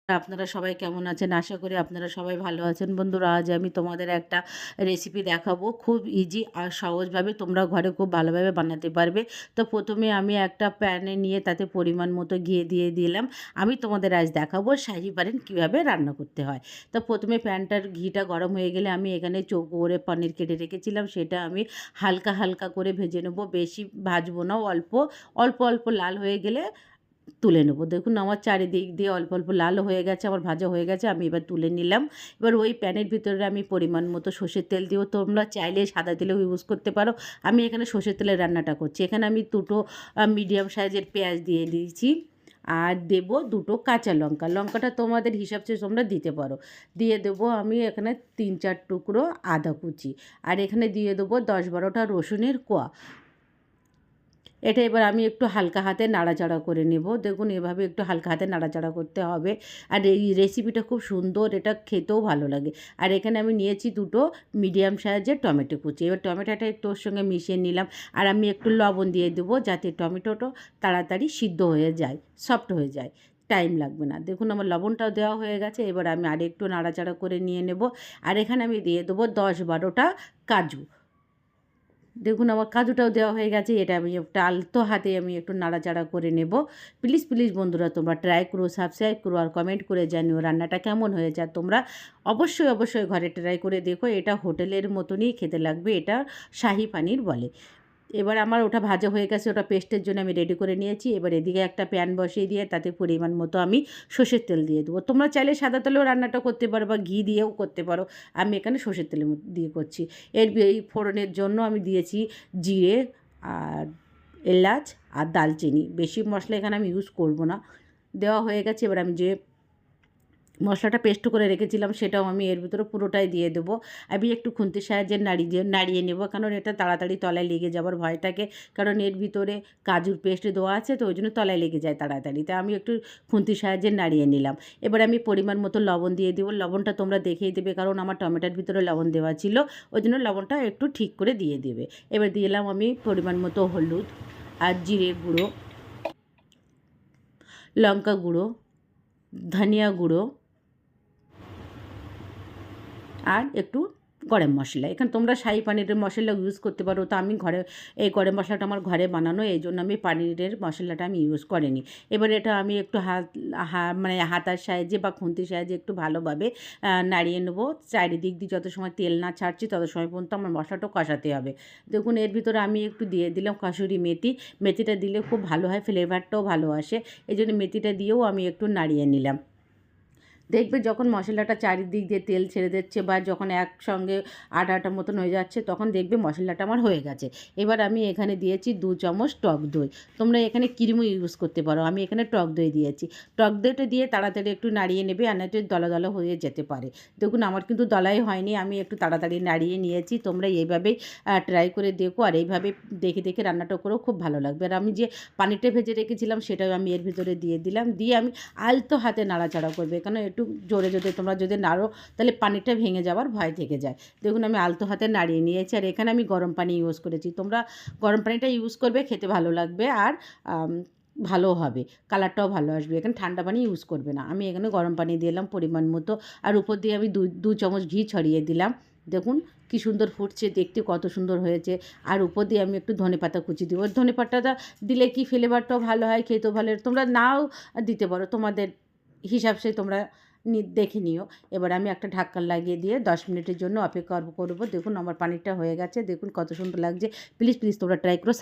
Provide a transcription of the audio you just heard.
আপনারা সবাই কেমন আছেন? আশা করি আপনারা সবাই ভালো আছেন। বন্ধুরা, আজ আমি তোমাদের একটা রেসিপি দেখাবো। খুব ইজি আর সহজভাবে তোমরা ঘরে খুব ভালোভাবে বানাতে পারবে। তো ১ম এ আমি একটা প্যানে নিয়ে তাতে পরিমাণ মতো ঘি দিয়ে দিলাম। আমি তোমাদের আজ দেখাবো শাহী পানীর কীভাবে রান্না করতে হয়। তো ১ম এ প্যানটার ঘিটা গরম হয়ে গেলে আমি এখানে চৌকো করে পনির কেটে রেখেছিলাম। সেটা আমি হালকা, হালকা করে ভেজে নেব। বেশি ভাজবো না, অল্প লাল হয়ে গেলে তুলে নেব। দেখুন আমার চারিদিক দিয়ে অল্প, অল্প লাল হয়ে গেছে, আমার ভাজা হয়ে গেছে। আমি এবার তুলে নিলাম। এবার ওই প্যানের ভিতরে আমি পরিমাণ মতো সর্ষের তেল দিব। তোমরা চাইলে সাদা তেলেও ইউজ করতে পারো। আমি এখানে সর্ষের তেলের রান্নাটা করছি। এখানে আমি দুটো মিডিয়াম সাইজের পেঁয়াজ দিয়ে দিয়েছি। আর দেব দুটো কাঁচা লঙ্কা। লঙ্কাটা তোমাদের হিসাব চেয়ে তোমরা দিতে পারো। দিয়ে দেবো আমি এখানে ৩-৪ টুকরো আদা কুচি। আর এখানে দিয়ে দেবো ১০-১২টা রসুনের কোয়া। এটা এবার আমি একটু হালকা হাতে নাড়াচাড়া করে নেব। দেখুন এভাবে একটু হালকা হাতে নাড়াচাড়া করতে হবে। আর এই রেসিপিটা খুব সুন্দর, এটা খেতেও ভালো লাগে। আর এখানে আমি নিয়েছি দুটো মিডিয়াম সাইজের টমেটো কুচি। এবার টমেটোটা একটু ওর সঙ্গে মিশিয়ে নিলাম। আর আমি একটু লবণ দিয়ে দেবো যাতে টমেটোটা তাড়াতাড়ি সিদ্ধ হয়ে যায়, সফট হয়ে যায়। টাইম লাগবে না। দেখুন আমার লবণটাও দেওয়া হয়ে গেছে। এবার আমি আরেকটু নাড়াচাড়া করে নিয়ে নেব। আর এখানে আমি দিয়ে দেবো ১০-১২টা কাজু। দেখুন আমার কাজুটাও দেওয়া হয়ে গেছে। এটা আমি একটা আলতো হাতে আমি একটু নাড়াচাড়া করে নেব। প্লিজ, প্লিজ বন্ধুরা তোমরা ট্রাই করো, সাবস্ক্রাইব করো আর কমেন্ট করে জানিও রান্নাটা কেমন হয়েছে। আর তোমরা অবশ্যই, অবশ্যই ঘরে ট্রাই করে দেখো। এটা হোটেলের মতনই খেতে লাগবে। এটা শাহী পানির বলে। এবার আমার ওটা ভাজা হয়ে গেছে, ওটা পেস্টের জন্য আমি রেডি করে নিয়েছি। এবার এদিকে একটা প্যান বসিয়ে দিয়ে তাতে পরিমাণ মতো আমি সর্ষের তেল দিয়ে দেবো। তোমরা চাইলে সাদা তেলেও রান্নাটা করতে পারো বা ঘি দিয়েও করতে পারো। আমি এখানে সর্ষের তেলের দিয়ে করছি। এই ফোড়নের জন্য আমি দিয়েছি জিরে আর এলাচ আর দালচিনি। বেশি মশলা এখানে আমি ইউজ করব না। দেওয়া হয়ে গেছে। এবার আমি যে মশলাটা পেস্ট করে রেখেছিলাম সেটাও আমি এর ভিতরে পুরোটাই দিয়ে দেবো। আমি একটু খুন্তির সাহায্যে নাড়িয়ে নেব, কারণ এটা তাড়াতাড়ি তলায় লেগে যাওয়ার ভয় থাকে। কারণ এর ভিতরে কাজুর পেস্ট দেওয়া আছে, তো ওই জন্য তলায় লেগে যায় তাড়াতাড়ি। তাই আমি একটু খুন্তির সাহায্যে নাড়িয়ে নিলাম। এবার আমি পরিমাণ মতো লবণ দিয়ে দেবো। লবণটা তোমরা দেখেই দেবে, কারণ আমার টমেটোর ভিতরে লবণ দেওয়া ছিল, ওই জন্য লবণটা একটু ঠিক করে দিয়ে দেবে। এবার দিলাম আমি পরিমাণ মতো হলুদ আর জিরে গুঁড়ো, লঙ্কা গুঁড়ো, ধনিয়া গুঁড়ো আর একটু গরম মশলা। এখানে তোমরা শাহী পানিরের মশলা ইউজ করতে পারো। তো আমি ঘরে এই গরম মশলাটা আমার ঘরে বানানো, এই জন্য আমি পানিরের মশলাটা আমি ইউজ করিনি। এবার এটা আমি একটু মানে হাতার সাহায্যে বা খুন্তির সাহায্যে একটু ভালোভাবে নাড়িয়ে নেবো। চারিদিক দিয়ে যত সময় তেল না ছাড়ছি তত সময় পর্যন্ত আমার মশলাটা কষাতে হবে। দেখুন এর ভিতরে আমি একটু দিয়ে দিলাম কাসুরি মেথি। মেথিটা দিলে খুব ভালো হয়, ফ্লেভারটাও ভালো আসে। এই জন্য মেথিটা দিয়েও আমি একটু নাড়িয়ে নিলাম। দেখবে যখন মশলাটা চারিদিক দিয়ে তেল ছেড়ে দিচ্ছে বা যখন একসঙ্গে আটা আটা মতন হয়ে যাচ্ছে, তখন দেখবে মশলাটা আমার হয়ে গেছে। এবার আমি এখানে দিয়েছি ২ চামচ টক দই। তোমরা এখানে ক্রিমও ইউজ করতে পারো। আমি এখানে টক দই দিয়েছি। টক দইটা দিয়ে তাড়াতাড়ি একটু নাড়িয়ে নেবে, আর নয়তো দলা দলা হয়ে যেতে পারে। দেখুন আমার কিন্তু দলাই হয়নি, আমি একটু তাড়াতাড়ি নাড়িয়ে নিয়েছি। তোমরা এইভাবেই ট্রাই করে দেখো, আর এইভাবে দেখে দেখে রান্নাটা করেও খুব ভালো লাগবে। আর আমি যে পানিটা ভেজে রেখেছিলাম সেটাও আমি এর ভিতরে দিয়ে দিলাম। দিয়ে আমি আলতো হাতে নাড়াচাড়া করবে, কারণ একটু জোরে যদি তোমরা নাড়ো তাহলে পানিটা ভেঙে যাওয়ার ভয় থেকে যায়। দেখুন আমি আলতো হাতে নাড়িয়ে নিয়েছি। আর এখানে আমি গরম পানি ইউজ করেছি। তোমরা গরম পানিটা ইউজ করবে, খেতে ভালো লাগবে আর ভালোও হবে, কালারটাও ভালো আসবে। এখানে ঠান্ডা পানি ইউজ করবে না। আমি এখানে গরম পানি দিলাম পরিমাণ মতো, আর উপর দিয়ে আমি দু চামচ ঘি ছড়িয়ে দিলাম। দেখুন কি সুন্দর ফুটছে, দেখতে কত সুন্দর হয়েছে। আর উপর দিয়ে আমি একটু ধনেপাতা কুচি দেবো। ধনেপাতাটা দিলে কি ফ্লেভারটাও ভালো হয়, খেতেও ভালো। তোমরা নাও দিতে পারো, তোমাদের হিসাব সে তোমরা দেখে নিও। এবার আমি একটা ঢাকনা লাগিয়ে দিয়ে ১০ মিনিটের জন্য অপেক্ষা করব। দেখুন আমার পানিরটা হয়ে গেছে, দেখুন কত সুন্দর লাগছে। প্লিজ, প্লিজ তোমরা ট্রাই করো।